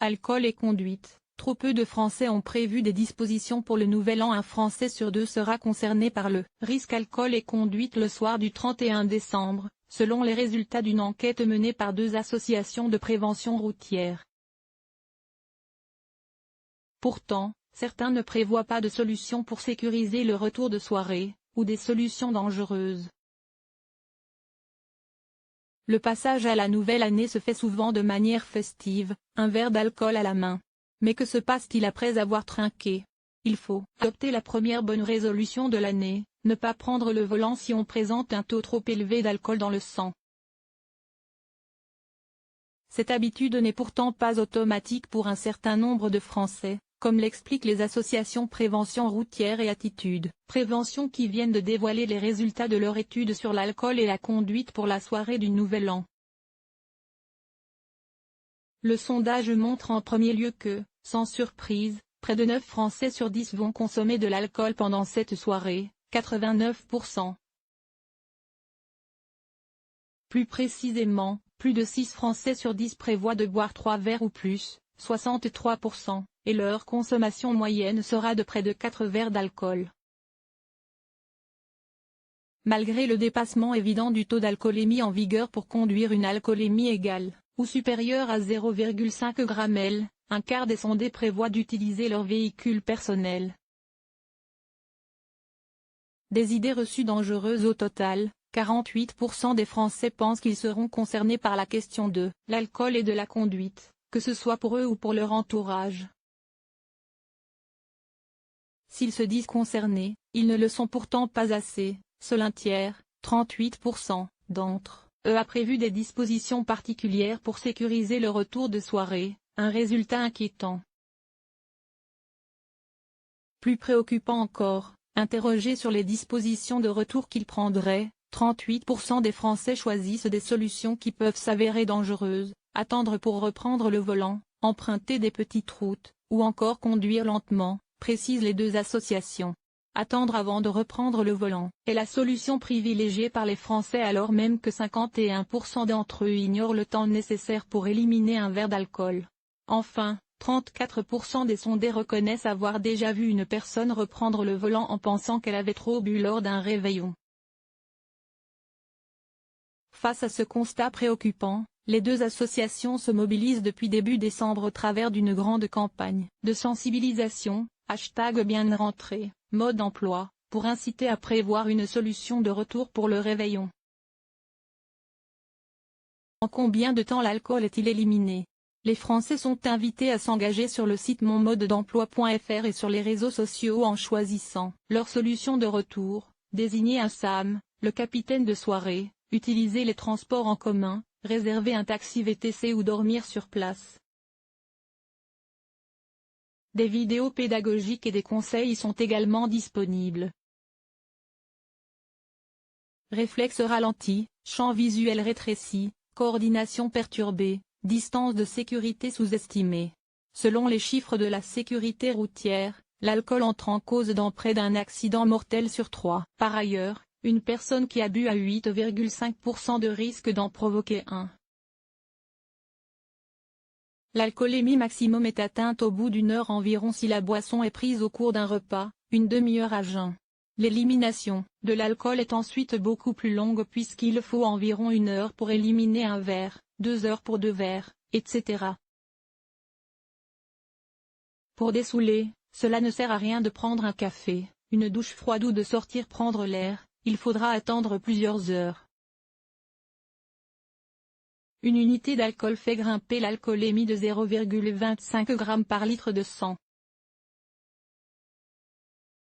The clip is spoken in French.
Alcool et conduite. Trop peu de Français ont prévu des dispositions pour le nouvel an. Un Français sur deux sera concerné par le risque alcool et conduite le soir du 31 décembre, selon les résultats d'une enquête menée par 2 associations de prévention routière. Pourtant, certains ne prévoient pas de solution pour sécuriser le retour de soirée, ou des solutions dangereuses. Le passage à la nouvelle année se fait souvent de manière festive, un verre d'alcool à la main. Mais que se passe-t-il après avoir trinqué? Il faut adopter la première bonne résolution de l'année, ne pas prendre le volant si on présente un taux trop élevé d'alcool dans le sang. Cette habitude n'est pourtant pas automatique pour un certain nombre de Français, comme l'expliquent les associations Prévention routière et Attitude Prévention qui viennent de dévoiler les résultats de leur étude sur l'alcool et la conduite pour la soirée du Nouvel An. Le sondage montre en premier lieu que, sans surprise, près de 9 Français sur 10 vont consommer de l'alcool pendant cette soirée, 89%. Plus précisément, plus de 6 Français sur 10 prévoient de boire 3 verres ou plus, 63%, et leur consommation moyenne sera de près de 4 verres d'alcool. Malgré le dépassement évident du taux d'alcoolémie en vigueur pour conduire, une alcoolémie égale ou supérieure à 0,5 g/l, un quart des sondés prévoient d'utiliser leur véhicule personnel. Des idées reçues dangereuses au total, 48% des Français pensent qu'ils seront concernés par la question de l'alcool et de la conduite, que ce soit pour eux ou pour leur entourage. S'ils se disent concernés, ils ne le sont pourtant pas assez. Seul un tiers, 38%, d'entre eux a prévu des dispositions particulières pour sécuriser le retour de soirée, un résultat inquiétant. Plus préoccupant encore, interrogés sur les dispositions de retour qu'ils prendraient, 38% des Français choisissent des solutions qui peuvent s'avérer dangereuses, attendre pour reprendre le volant, emprunter des petites routes, ou encore conduire lentement, précisent les 2 associations. Attendre avant de reprendre le volant est la solution privilégiée par les Français alors même que 51% d'entre eux ignorent le temps nécessaire pour éliminer un verre d'alcool. Enfin, 34% des sondés reconnaissent avoir déjà vu une personne reprendre le volant en pensant qu'elle avait trop bu lors d'un réveillon. Face à ce constat préoccupant, les 2 associations se mobilisent depuis début décembre au travers d'une grande campagne de sensibilisation, #BienRentré, mode emploi, pour inciter à prévoir une solution de retour pour le réveillon. En combien de temps l'alcool est-il éliminé? Les Français sont invités à s'engager sur le site monmodedemploi.fr et sur les réseaux sociaux en choisissant leur solution de retour, désigner un SAM, le capitaine de soirée, utiliser les transports en commun, réserver un taxi VTC ou dormir sur place. Des vidéos pédagogiques et des conseils sont également disponibles. Réflexe ralenti, champ visuel rétréci, coordination perturbée, distance de sécurité sous-estimée. Selon les chiffres de la sécurité routière, l'alcool entre en cause dans près d'un accident mortel sur 3. Par ailleurs, une personne qui a bu a 8,5% de risque d'en provoquer un. L'alcoolémie maximum est atteinte au bout d'1 heure environ si la boisson est prise au cours d'un repas, une demi-heure à jeun. L'élimination de l'alcool est ensuite beaucoup plus longue puisqu'il faut environ 1 heure pour éliminer un verre, 2 heures pour 2 verres, etc. Pour dessouler, cela ne sert à rien de prendre un café, une douche froide ou de sortir prendre l'air, il faudra attendre plusieurs heures. Une unité d'alcool fait grimper l'alcoolémie de 0,25 g par litre de sang.